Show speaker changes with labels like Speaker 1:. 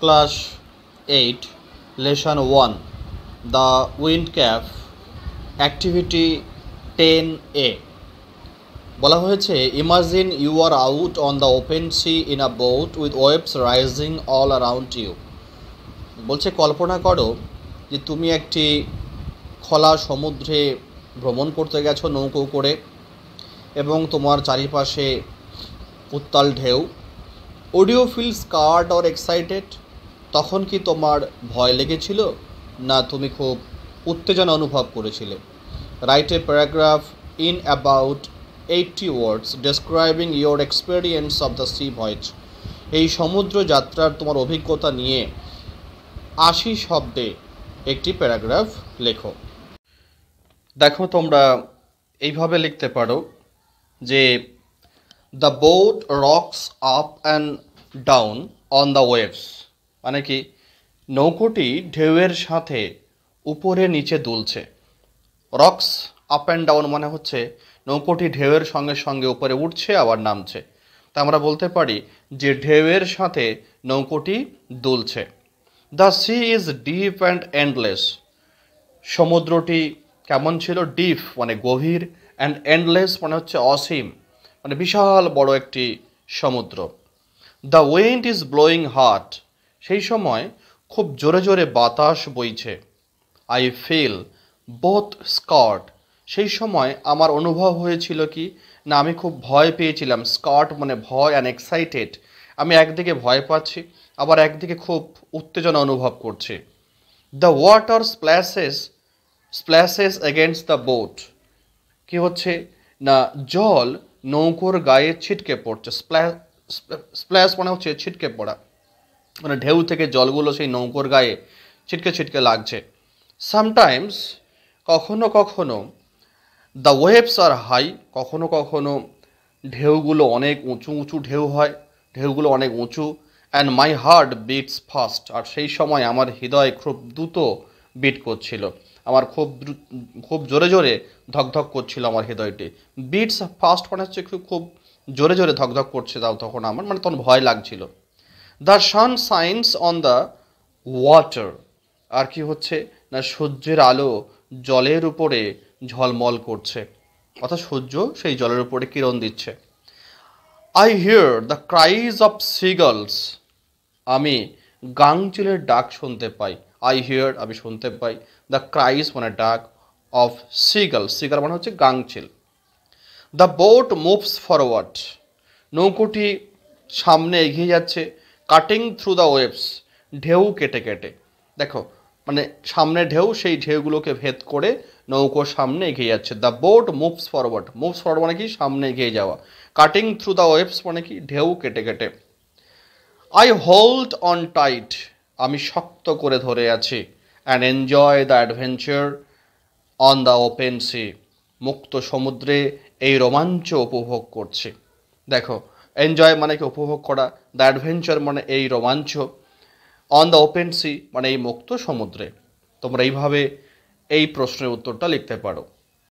Speaker 1: Class 8 lesson 1 the wind cap activity 10A বলা হয়েছে imagine you are out on the open sea in a boat with waves rising all around you. বলছে কল্পনা করো যে তুমি একটি খোলা সমুদ্রে ভ্রমণ করতে গেছো নৌকো করে এবং তোমার চারিপাশে উত্তাল ঢেউ। Would you feel scared or excited? তখন কি তোমার ভয় লেগেছিল না তুমি খুব উত্তেজনা অনুভব করেছিলে? Write a paragraph in about 80 words describing your experience of the sea voice. এই সমুদ্র যাত্রার তোমার অভিজ্ঞতা নিয়ে 80 শব্দে একটি প্যারাগ্রাফ লেখো। দেখো তোমরা এইভাবে লিখতে পারো যে the boat rocks up and down on the waves, মানে কি নৌকোটি ঢেউয়ের সাথে উপরে নিচে দুলছে। রক্স আপ অ্যান্ড ডাউন মানে হচ্ছে নৌকোটি ঢেউয়ের সঙ্গে সঙ্গে উপরে উঠছে আবার নামছে। তা আমরা বলতে পারি যে ঢেউয়ের সাথে নৌকোটি দুলছে। The sea is deep and endless. সমুদ্রটি কেমন ছিল? ডিপ মানে গভীর, অ্যান্ড এন্ডলেস মানে হচ্ছে অসীম, মানে বিশাল বড় একটি সমুদ্র। The wind is blowing hard. সেই সময় খুব জোরে জোরে বাতাস বইছে। I feel both scared. সেই সময় আমার অনুভব হয়েছিল কি না আমি খুব ভয় পেয়েছিলাম। স্কার্ড মানে ভয়, অ্যান্ড এক্সাইটেড, আমি একদিকে ভয় পাচ্ছি আবার একদিকে খুব উত্তেজনা অনুভব করছি। The water splashes against the boat. কি হচ্ছে না জল নৌকোর গায়ে ছিটকে পড়ছে। স্প্ল্যাশ মানে হচ্ছে ছিটকে পড়া, মানে ঢেউ থেকে জলগুলো সেই নৌকোর গায়ে ছিটকে ছিটকে লাগছে। সামটাইমস কখনো কখনো দ্য ওয়েভস আর হাই, কখনো কখনো ঢেউগুলো অনেক উঁচু উঁচু ঢেউ হয়, ঢেউগুলো অনেক উঁচু। And my heart beats fast. আর সেই সময় আমার হৃদয় খুব দ্রুত বিট করছিল, আমার খুব জোরে জোরে ধকধক করছিল আমার হৃদয়টি। বিটস ফাস্ট মানে হচ্ছে খুব জোরে জোরে ধকধক করছে, তাও তখন আমার মানে তখন ভয় লাগছিল। The sun shines on the water. আর কি হচ্ছে না সূর্যের আলো জলের উপরে ঝলমল করছে, অর্থাৎ সূর্য সেই জলের উপরে কিরণ দিচ্ছে। I hear the cries of seagulls. আমি গাংচিলের ডাক শুনতে পাই। আই হিয়ার আমি শুনতে পাই, দ্য ক্রাইজ মানে ডাক, অফ সিগল, সিগল মানে হচ্ছে গাংচিল। The boat moves forward. নৌকোটি সামনে এগিয়ে যাচ্ছে। কাটিং থ্রু দ্য ওয়েভস, ঢেউ কেটে কেটে। দেখো মানে সামনে ঢেউ, সেই ঢেউগুলোকে ভেদ করে নৌকো সামনে এগিয়ে যাচ্ছে। The boat moves forward, moves forward মানে কি সামনে এগিয়ে যাওয়া। কাটিং থ্রু দ্য ওয়েভস মানে কি ঢেউ কেটে কেটে। আই হোল্ড অন টাইট, আমি শক্ত করে ধরে আছি। And enjoy the adventure on the open C, মুক্ত সমুদ্রে এই রোমাঞ্চ উপভোগ করছি। দেখো এনজয় মানে কি উপভোগ করা, দ্য অ্যাডভেঞ্চার মানে এই রোমাঞ্চ, অন দ্য ওপেন সি মানে এই মুক্ত সমুদ্রে। তোমরা এইভাবে এই প্রশ্নের উত্তরটা লিখতে পারো।